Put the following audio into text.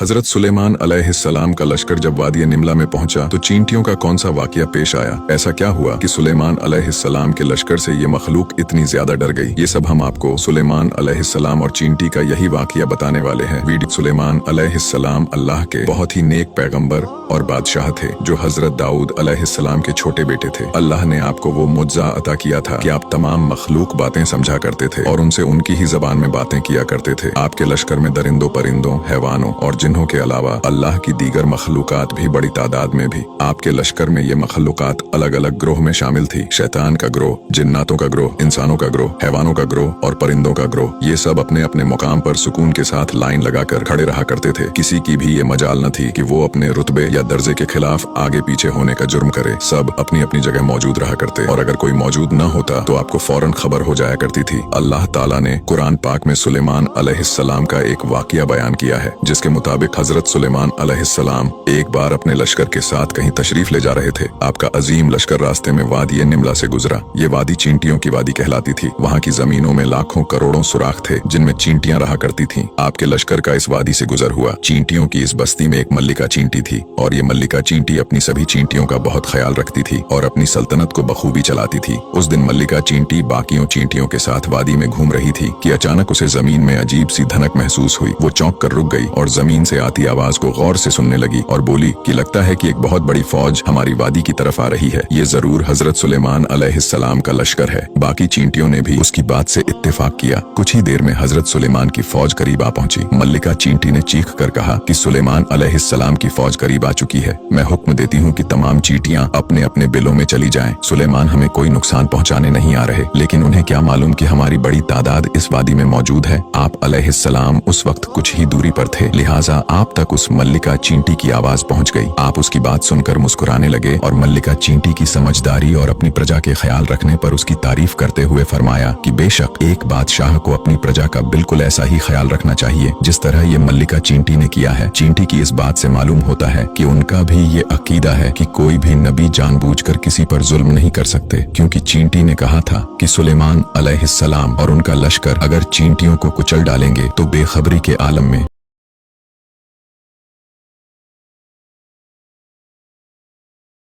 हजरत सुलेमान अलैहिस्सलाम का लश्कर जब वादी निमला में पहुंचा तो चींटियों का कौन सा वाकया पेश आया। ऐसा क्या हुआ कि सुलेमान अलैहिस्सलाम के लश्कर से ये मखलूक इतनी ज्यादा डर गई। ये सब हम आपको सुलेमान अलैहिस्सलाम और चींटी का यही वाकया बताने वाले हैं। वीडियो सुलेमान अलैहिस्सलाम अल्लाह के बहुत ही नेक पैगंबर और बादशाह थे जो हजरत दाऊद अलैहिस्सलाम के छोटे बेटे थे। अल्लाह ने आपको वो मुज्जा अता किया था कि आप तमाम मखलूक बातें समझा करते थे और उनसे उनकी ही जबान में बातें किया करते थे। आपके लश्कर में दरिंदों परिंदों हैवानों और जिन्हों के अलावा अल्लाह की दीगर मखलूकात भी बड़ी तादाद में भी। आपके लश्कर में ये मखलूकात अलग अलग ग्रोह में शामिल थी। शैतान का ग्रोह, जिन्नातों का ग्रोह, इंसानों का ग्रोह, हैवानों का ग्रोह और परिंदों का ग्रोह। ये सब अपने अपने मुकाम पर सुकून के साथ लाइन लगाकर खड़े रहा करते थे। किसी की भी ये मजाल न थी कि वो अपने रुतबे या दर्जे के खिलाफ आगे पीछे होने का जुर्म करे। सब अपनी अपनी जगह मौजूद रहा करते और अगर कोई मौजूद न होता तो आपको फौरन खबर हो जाया करती थी। अल्लाह ताला ने कुरान पाक में सुलेमान अलैहिस्सलाम का एक वाकया बयान किया है जिसके मुताबिक हजरत सुलेमान अलैहिस्सलाम एक बार अपने लश्कर के साथ कहीं तशरीफ ले जा रहे थे। आपका अजीम लश्कर रास्ते में वादी निमला से गुजरा। ये वादी चींटियों की वादी कहलाती थी। वहाँ की जमीनों में लाखों करोड़ों सुराख थे जिनमें चींटियां रहा करती थीं। आपके लश्कर का इस वादी से गुजर हुआ। चींटियों की इस बस्ती में एक मल्लिका चींटी थी और ये मल्लिका चींटी अपनी सभी चींटियों का बहुत ख्याल रखती थी और अपनी सल्तनत को बखूबी चलाती थी। उस दिन मल्लिका चींटी बाकियों चींटियों के साथ वादी में घूम रही थी कि अचानक उसे जमीन में अजीब सी धनक महसूस हुई। वो चौंक कर रुक गई और जमीन से आती आवाज को गौर से सुनने लगी और बोली कि लगता है कि एक बहुत बड़ी फौज हमारी वादी की तरफ आ रही है। ये जरूर हजरत सुलेमान अलैहिस्सलाम का लश्कर है। बाकी चींटियों ने भी उसकी बात से इत्तेफाक किया। कुछ ही देर में हजरत सुलेमान की फौज करीब आ पहुंची। मल्लिका चींटी ने चीख कर कहा कि सुलेमान अलैहिस्सलाम की फौज करीब आ चुकी है। मैं हुक्म देती हूँ कि तमाम चींटियां अपने अपने बिलों में चली जाएं। सुलेमान हमें कोई नुकसान पहुंचाने नहीं आ रहे, लेकिन उन्हें क्या मालूम कि हमारी बड़ी तादाद इस वादी में मौजूद है। आप अलैहिस्सलाम उस वक्त कुछ ही दूरी पर थे, लिहाजा आप तक उस मल्लिका चींटी की आवाज पहुंच गई। आप उसकी बात सुनकर मुस्कुराने लगे और मल्लिका चींटी की समझदारी और अपनी प्रजा के ख्याल रखने पर उसकी तारीफ करते हुए फरमाया कि बेशक एक बादशाह को अपनी प्रजा का बिल्कुल ऐसा ही ख्याल रखना चाहिए जिस तरह ये मल्लिका चींटी ने किया है। चींटी की इस बात से मालूम होता है कि उनका भी ये अकीदा है कि कोई भी नबी जानबूझकर किसी पर जुल्म नहीं कर सकते, क्योंकि चींटी ने कहा था कि सुलेमान अलैहिस्सलाम और उनका लश्कर अगर चींटियों को कुचल डालेंगे तो बेखबरी के आलम में